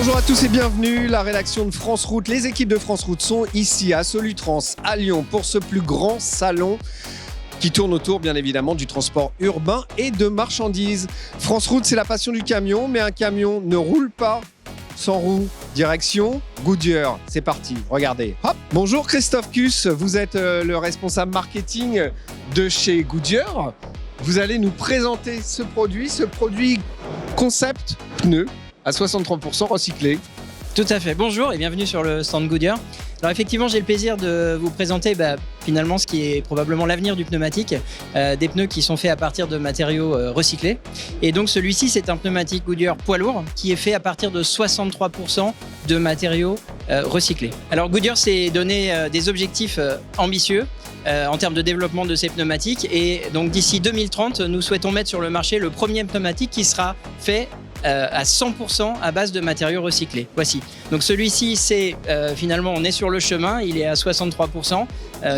Bonjour à tous et bienvenue. La rédaction de France Route, les équipes de France Route sont ici à Solutrans, à Lyon, pour ce plus grand salon qui tourne autour, bien évidemment, du transport urbain et de marchandises. France Route, c'est la passion du camion, mais un camion ne roule pas sans roue. Direction Goodyear. C'est parti, regardez. Hop. Bonjour Christophe Kuss, vous êtes le responsable marketing de chez Goodyear. Vous allez nous présenter ce produit concept pneu à 63% recyclé. Tout à fait. Bonjour et bienvenue sur le stand Goodyear. Alors effectivement, j'ai le plaisir de vous présenter finalement ce qui est probablement l'avenir du pneumatique, des pneus qui sont faits à partir de matériaux recyclés. Et donc celui-ci, c'est un pneumatique Goodyear poids lourd qui est fait à partir de 63% de matériaux recyclés. Alors Goodyear s'est donné des objectifs ambitieux en termes de développement de ces pneumatiques. Et donc d'ici 2030, nous souhaitons mettre sur le marché le premier pneumatique qui sera fait à 100% à base de matériaux recyclés. Voici. Donc celui-ci, c'est finalement, on est sur le chemin, il est à 63%.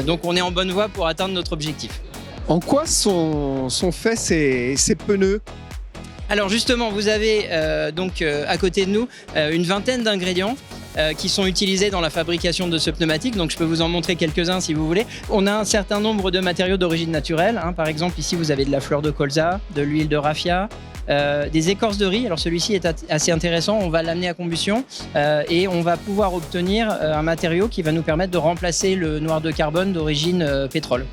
Donc on est en bonne voie pour atteindre notre objectif. En quoi sont faits ces pneus ? Alors justement, vous avez à côté de nous une vingtaine d'ingrédients qui sont utilisés dans la fabrication de ce pneumatique. Donc je peux vous en montrer quelques-uns si vous voulez. On a un certain nombre de matériaux d'origine naturelle. Par exemple, ici, vous avez de la fleur de colza, de l'huile de raffia, des écorces de riz. Alors celui-ci est assez intéressant, on va l'amener à combustion et on va pouvoir obtenir un matériau qui va nous permettre de remplacer le noir de carbone d'origine pétrole.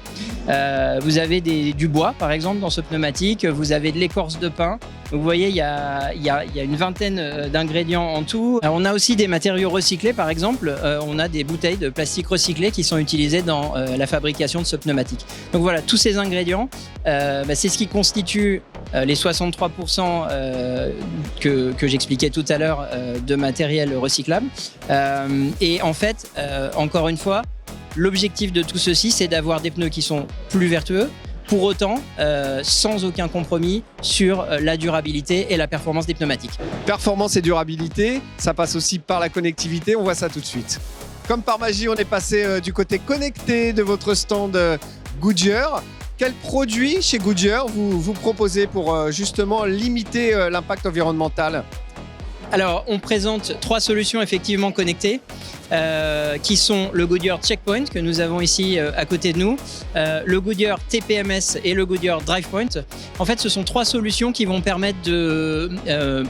Vous avez du bois par exemple dans ce pneumatique, vous avez de l'écorce de pin. Donc, vous voyez, il y a une vingtaine d'ingrédients en tout. Alors, on a aussi des matériaux recyclés, par exemple. On a des bouteilles de plastique recyclées qui sont utilisées dans la fabrication de ce pneumatique. Donc voilà, tous ces ingrédients, c'est ce qui constitue les 63% que j'expliquais tout à l'heure de matériel recyclable. Et en fait, encore une fois, l'objectif de tout ceci, c'est d'avoir des pneus qui sont plus vertueux, pour autant, sans aucun compromis sur la durabilité et la performance des pneumatiques. Performance et durabilité, ça passe aussi par la connectivité, on voit ça tout de suite. Comme par magie, on est passé du côté connecté de votre stand Goodyear. Quels produits chez Goodyear vous proposez pour justement limiter l'impact environnemental ? Alors, on présente 3 solutions effectivement connectées qui sont le Goodyear Checkpoint que nous avons ici à côté de nous, le Goodyear TPMS et le Goodyear DrivePoint. En fait, ce sont 3 solutions qui vont permettre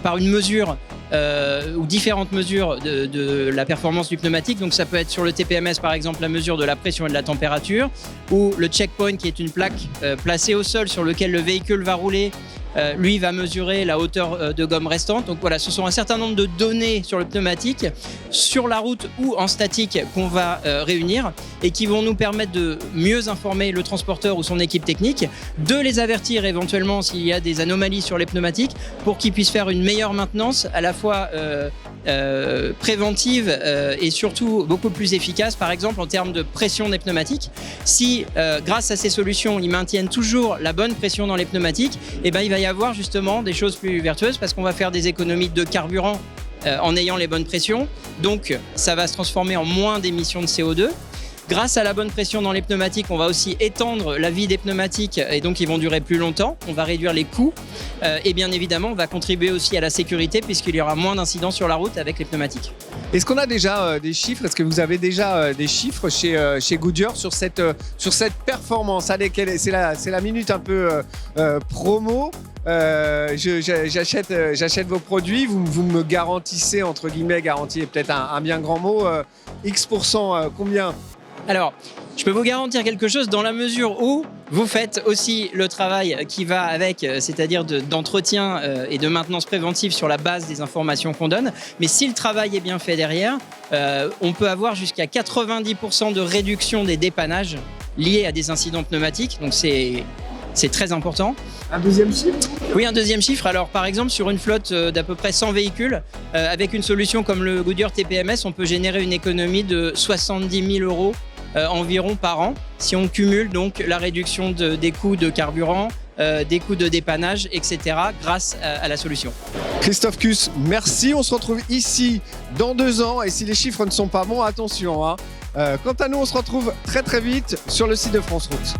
par une mesure ou différentes mesures de la performance du pneumatique. Donc ça peut être sur le TPMS par exemple la mesure de la pression et de la température, ou le Checkpoint qui est une plaque placée au sol sur lequel le véhicule va rouler. Lui va mesurer la hauteur de gomme restante. Donc voilà, ce sont un certain nombre de données sur le pneumatique, sur la route ou en statique qu'on va réunir et qui vont nous permettre de mieux informer le transporteur ou son équipe technique, de les avertir éventuellement s'il y a des anomalies sur les pneumatiques pour qu'ils puissent faire une meilleure maintenance à la fois préventive et surtout beaucoup plus efficace, par exemple en termes de pression des pneumatiques. Si grâce à ces solutions ils maintiennent toujours la bonne pression dans les pneumatiques, il va y avoir justement des choses plus vertueuses parce qu'on va faire des économies de carburant en ayant les bonnes pressions, donc ça va se transformer en moins d'émissions de CO2. Grâce à la bonne pression dans les pneumatiques, on va aussi étendre la vie des pneumatiques et donc ils vont durer plus longtemps. On va réduire les coûts et bien évidemment, on va contribuer aussi à la sécurité puisqu'il y aura moins d'incidents sur la route avec les pneumatiques. Est-ce qu'on a déjà des chiffres ? Est-ce que vous avez déjà des chiffres chez Goodyear sur cette performance ? Allez, c'est la minute un peu promo. J'achète vos produits, vous me garantissez, entre guillemets, garantie est peut-être un bien grand mot, X%, combien ? Alors, je peux vous garantir quelque chose dans la mesure où vous faites aussi le travail qui va avec, c'est-à-dire d'entretien et de maintenance préventive sur la base des informations qu'on donne. Mais si le travail est bien fait derrière, on peut avoir jusqu'à 90% de réduction des dépannages liés à des incidents pneumatiques. Donc c'est très important. Un deuxième chiffre ? Oui, un deuxième chiffre. Alors, par exemple, sur une flotte d'à peu près 100 véhicules, avec une solution comme le Goodyear TPMS, on peut générer une économie de 70 000 € environ par an, si on cumule donc la réduction des coûts de carburant, des coûts de dépannage, etc., grâce à la solution. Christophe Kuss, merci. On se retrouve ici dans 2 ans. Et si les chiffres ne sont pas bons, attention. Quant à nous, on se retrouve très très vite sur le site de France Route.